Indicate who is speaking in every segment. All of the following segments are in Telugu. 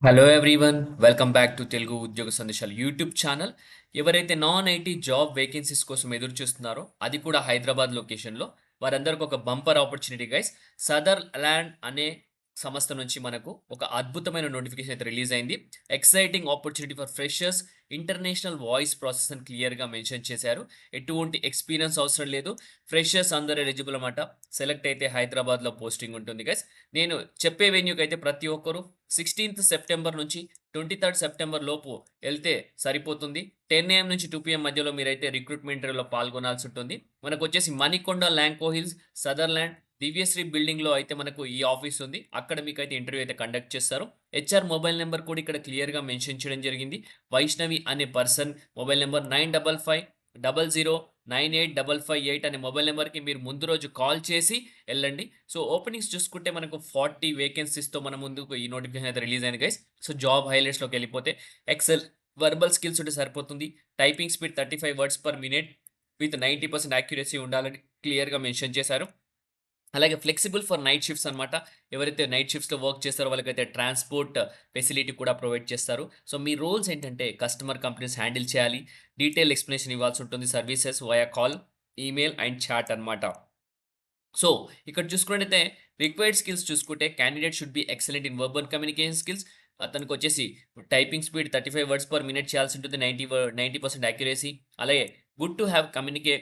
Speaker 1: Hello everyone, welcome back to Telugu ఉద్యోగ సందేశాలు యూట్యూబ్ ఛానల్. ఎవరైతే నాన్ ఐటీ జాబ్ వేకెన్సీస్ కోసం ఎదురు చూస్తున్నారో, అది కూడా హైదరాబాద్ లొకేషన్లో, వారందరికీ ఒక bumper opportunity guys. Sadar land అనే సంస్థ నుంచి మనకు ఒక అద్భుతమైన నోటిఫికేషన్ అయితే రిలీజ్ అయింది. Exciting opportunity for freshers, international voice process అని క్లియర్గా మెన్షన్ చేశారు. ఎటువంటి ఎక్స్పీరియన్స్ అవసరం లేదు, ఫ్రెషర్స్ అందరూ ఎలిజిబుల్ అన్నమాట. సెలెక్ట్ అయితే హైదరాబాద్లో పోస్టింగ్ ఉంటుంది గైస్. నేను చెప్పే వెన్యూకి అయితే ప్రతి ఒక్కరు 16th సెప్టెంబర్ నుంచి 23rd సెప్టెంబర్ లోపు వెళ్తే సరిపోతుంది. 10 AM నుంచి 2 PM మధ్యలో మీరైతే రిక్రూట్మెంట్ ఇంటర్వ్యూలో పాల్గొనాల్సి ఉంటుంది. మనకు వచ్చేసి మణికొండ, ల్యాంకో హిల్స్, సదర్లాండ్, దివ్యశ్రీ బిల్డింగ్‌లో అయితే మనకు ఈ ఆఫీస్ ఉంది. అక్కడ మీకైతే ఇంటర్వ్యూ అయితే కండక్ట్ చేస్తారు. హెచ్ఆర్ మొబైల్ నెంబర్ కూడా ఇక్కడ క్లియర్‌గా మెన్షన్ చేయడం జరిగింది. వైష్ణవి అనే పర్సన్ మొబైల్ నెంబర్ 9550098558 అనే మొబైల్ నెంబర్‌కి మీరు ముందు రోజు కాల్ చేసి ఎళ్ళండి. సో, ఓపెనింగ్స్ చూసుకుంటే మనకు 40 వేకెన్సీస్‌తో మన ముందుకు ఈ నోటిఫికేషన్ అయితే రిలీజ్ అయింది గైస్. సో, జాబ్ హైలైట్స్‌లోకెళ్ళిపోతే ఎక్సెల్, వర్బల్ స్కిల్స్ ఉంటే సరిపోతుంది. Typing speed 35 words per minute with 90% accuracy ఉండాలని క్లియర్‌గా మెన్షన్ చేశారు. అలాగే ఫ్లెక్సిబుల్ ఫర్ నైట్ షిఫ్ట్స్ అనమాట. ఎవరైతే నైట్ షిఫ్ట్స్‌లో వర్క్ చేస్తారో వాళ్ళకైతే ట్రాన్స్‌పోర్ట్ ఫెసిలిటీ కూడా ప్రొవైడ్ చేస్తారు. సో, మీ రోల్స్ ఏంటంటే కస్టమర్ కంప్లెయింట్స్ హ్యాండిల్ చేయాలి. డీటెయిల్ ఎక్స్‌ప్లనేషన్ ఇవ్వాల్సి ఉంటుంది. Services via call, email and chat అనమాట. సో, ఇక్కడ చూసుకున్నట్టయితే రిక్వైర్డ్ స్కిల్స్ చూసుకుంటే candidate should be excellent in verbal communication skills. అతనికొచ్చేసి typing speed 35 words per minute చేయాల్సి ఉంటుంది. 90% యాక్యురసీ. అలాగే good to have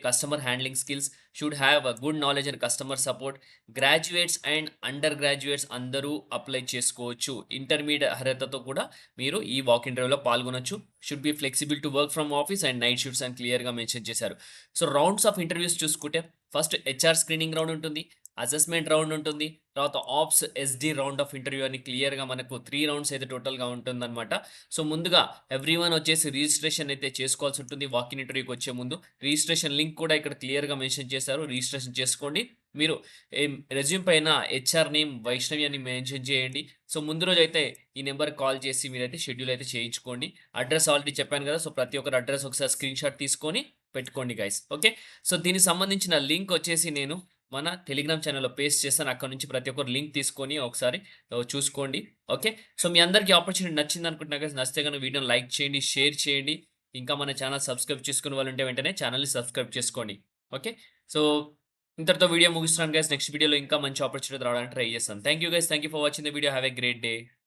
Speaker 1: customer handling skills, should have good knowledge and customer support. Graduates and under graduates అందరూ అప్లై చేసుకోవచ్చు. ఇంటర్మీడియేట్ అర్హతతో కూడా మీరు ఈ వాక్ ఇంటర్వ్యూలో పాల్గొనొచ్చు. Should be flexible to work from office and night shifts అని క్లియర్‌గా మెన్షన్ చేశారు. సో, రౌండ్స్ ఆఫ్ ఇంటర్వ్యూస్ చూసుకుంటే ఫస్ట్ హెచ్ఆర్ స్క్రీనింగ్ రౌండ్ ఉంటుంది. అసెస్మెంట్ రౌండ్ ఉంటుంది. తర్వాత ops, SD round of interview అని క్లియర్‌గా మనకు 3 రౌండ్స్ అయితే టోటల్‌గా ఉంటుందన్నమాట. సో, ముందుగా ఎవ్రీవన్ వచ్చేసి రిజిస్ట్రేషన్ అయితే చేసుకోవాల్సి ఉంటుంది వాక్ ఇన్ ఇంటర్వ్యూకి వచ్చే ముందు. రిజిస్ట్రేషన్ లింక్ కూడా ఇక్కడ క్లియర్‌గా మెన్షన్ చేశారు. రిజిస్ట్రేషన్ చేసుకోండి. మీరు రెజ్యూమ్ పైన హెచ్ఆర్ నేమ్ వైష్ణవి అని మెన్షన్ చేయండి. సో, ముందు రోజైతే ఈ నెంబర్‌కి కాల్ చేసి మీరైతే షెడ్యూల్ అయితే చేయించుకోండి. అడ్రెస్ ఆల్రెడీ చెప్పాను కదా! సో, ప్రతి ఒక్కరి అడ్రెస్ ఒకసారి స్క్రీన్‌షాట్ తీసుకొని పెట్టుకోండి గైస్. ఓకే. సో, దీనికి సంబంధించిన లింక్ వచ్చేసి నేను మన టెలిగ్రామ్ ఛానెల్‌లో పేస్ట్ చేశాను. అక్కడి నుంచి ప్రతి ఒక్కరు లింక్ తీసుకొని ఒకసారి చూసుకోండి. ఓకే. సో, మీ అందరికీ ఆపర్చునిటీ నచ్చిందనుకుంటున్నా గైస్. నచ్చితే గనుక వీడియోని లైక్ చేయండి, షేర్ చేయండి. ఇంకా మన ఛానెల్ సబ్స్క్రైబ్ చేసుకునే వాళ్ళు ఉంటే వెంటనే ఛానెల్‌ని సబ్స్క్రైబ్ చేసుకోండి. ఓకే. సో, ఇంతటితో వీడియో ముగిస్తున్నాను గైస్. నెక్స్ట్ వీడియోలో ఇంకా మంచి ఆపర్చునిటీ రావడానికి ట్రై చేస్తాను. Thank you guys. Thank you for watching the video. Have a great day.